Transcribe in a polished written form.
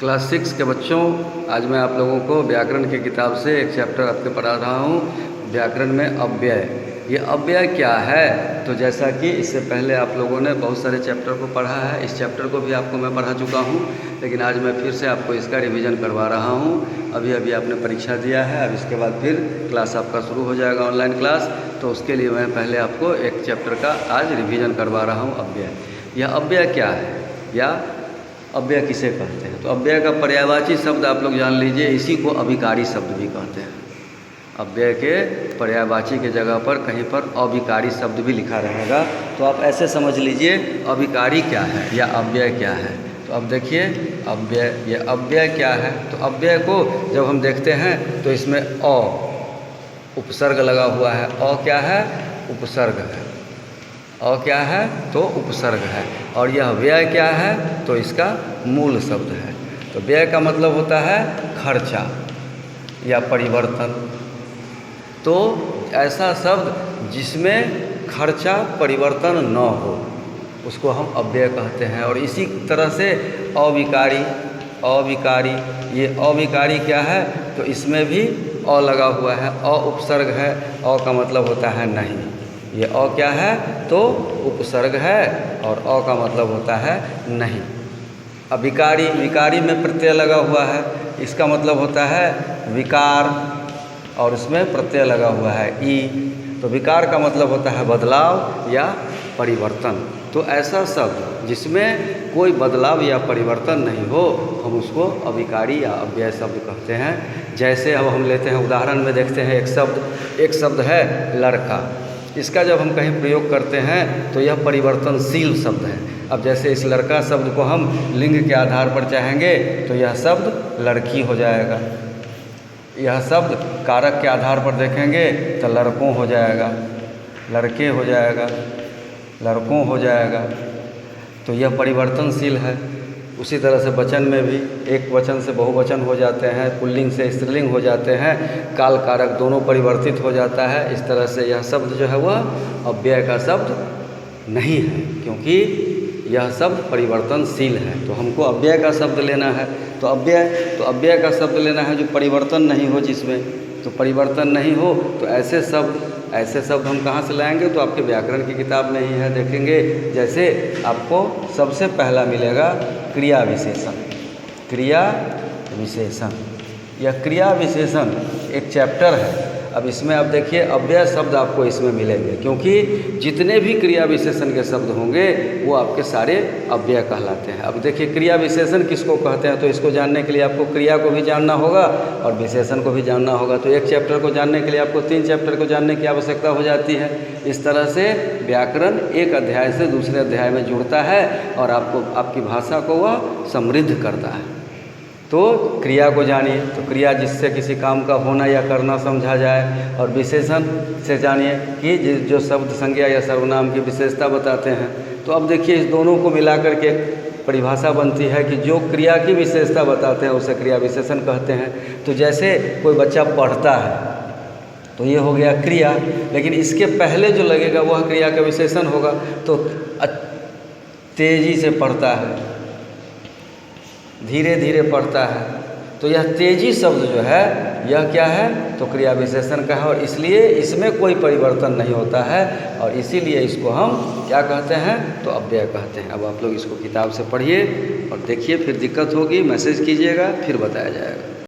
Class 6 के बच्चों, आज मैं आप लोगों को व्याकरण की किताब से एक चैप्टर आपके पढ़ा रहा हूँ। व्याकरण में अव्यय। ये अव्यय क्या है? तो जैसा कि इससे पहले आप लोगों ने बहुत सारे चैप्टर को पढ़ा है, इस चैप्टर को भी आपको मैं पढ़ा चुका हूँ, लेकिन आज मैं फिर से आपको इसका रिवीजन करवा रहा हूँ। अभी आपने परीक्षा दिया है, अब इसके बाद फिर क्लास आपका शुरू हो जाएगा, ऑनलाइन क्लास। तो उसके लिए मैं पहले आपको एक चैप्टर का आज रिवीजन करवा रहा हूँ, अव्यय। यह अव्यय क्या है या अव्यय किसे कहते हैं? तो अव्यय का पर्यायवाची शब्द आप लोग जान लीजिए, इसी को अभिकारी शब्द भी कहते हैं। अव्यय के पर्यायवाची के जगह पर कहीं पर अभिकारी शब्द भी लिखा रहेगा, तो आप ऐसे समझ लीजिए अभिकारी क्या है या अव्यय क्या है। तो अब देखिए अव्यय, ये अव्यय क्या है? तो अव्यय को जब हम देखते हैं तो इसमें अ उपसर्ग लगा हुआ है। अ क्या है? उपसर्ग है। अ क्या है? तो उपसर्ग है। और यह व्यय क्या है? तो इसका मूल शब्द है। तो व्यय का मतलब होता है खर्चा या परिवर्तन। तो ऐसा शब्द जिसमें खर्चा परिवर्तन न हो उसको हम अव्यय कहते हैं। और इसी तरह से अविकारी, अविकारी, ये अविकारी क्या है? तो इसमें भी अ लगा हुआ है, अ उपसर्ग है। अ का मतलब होता है नहीं। ये अ क्या है? तो उपसर्ग है और अ का मतलब होता है नहीं। अब विकारी, विकारी में प्रत्यय लगा हुआ है, इसका मतलब होता है विकार और इसमें प्रत्यय लगा हुआ है ई। तो विकार का मतलब होता है बदलाव या परिवर्तन। तो ऐसा शब्द जिसमें कोई बदलाव या परिवर्तन नहीं हो हम उसको अविकारी या अव्यय शब्द कहते हैं। जैसे अब हम लेते हैं उदाहरण में देखते हैं, एक शब्द है लड़का। इसका जब हम कहीं प्रयोग करते हैं तो यह परिवर्तनशील शब्द है। अब जैसे इस लड़का शब्द को हम लिंग के आधार पर चाहेंगे तो यह शब्द लड़की हो जाएगा। यह शब्द कारक के आधार पर देखेंगे तो लड़कों हो जाएगा, लड़के हो जाएगा, लड़कों हो जाएगा। तो यह परिवर्तनशील है। उसी तरह से वचन में भी एक वचन से बहुवचन हो जाते हैं, पुल्लिंग से स्त्रीलिंग हो जाते हैं, काल कारक दोनों परिवर्तित हो जाता है। इस तरह से यह शब्द जो है वह अव्यय का शब्द नहीं है, क्योंकि यह शब्द परिवर्तनशील है। तो हमको अव्यय का शब्द लेना है। तो अव्यय का शब्द लेना है जो परिवर्तन नहीं हो, जिसमें तो परिवर्तन नहीं हो। तो ऐसे शब्द हम कहाँ से लाएंगे? तो आपके व्याकरण की किताब में ही है, देखेंगे। जैसे आपको सबसे पहला मिलेगा क्रिया विशेषण। क्रिया विशेषण, यह क्रिया विशेषण एक चैप्टर है। अब इसमें आप देखिए अव्यय शब्द आपको इसमें मिलेंगे, क्योंकि जितने भी क्रिया विशेषण के शब्द होंगे वो आपके सारे अव्यय कहलाते हैं। अब देखिए क्रिया विशेषण किसको कहते हैं, तो इसको जानने के लिए आपको क्रिया को भी जानना होगा और विशेषण को भी जानना होगा। तो एक चैप्टर को जानने के लिए आपको 3 चैप्टर को जानने की आवश्यकता हो जाती है। इस तरह से व्याकरण एक अध्याय से दूसरे अध्याय में जुड़ता है और आपकी भाषा को वह समृद्ध करता है। तो क्रिया को जानिए, तो क्रिया जिससे किसी काम का होना या करना समझा जाए, और विशेषण से जानिए कि जो शब्द संज्ञा या सर्वनाम की विशेषता बताते हैं। तो अब देखिए इस दोनों को मिलाकर के परिभाषा बनती है कि जो क्रिया की विशेषता बताते हैं उसे क्रिया विशेषण कहते हैं। तो जैसे कोई बच्चा पढ़ता है तो ये हो गया क्रिया, लेकिन इसके पहले जो लगेगा वह क्रिया का विशेषण होगा। तो तेजी से पढ़ता है, धीरे धीरे पढ़ता है, तो यह तेजी शब्द जो है यह क्या है? तो क्रिया विशेषण का है। और इसलिए इसमें कोई परिवर्तन नहीं होता है और इसीलिए इसको हम क्या कहते हैं? तो अव्यय कहते हैं। अब आप लोग इसको किताब से पढ़िए और देखिए, फिर दिक्कत होगी मैसेज कीजिएगा, फिर बताया जाएगा।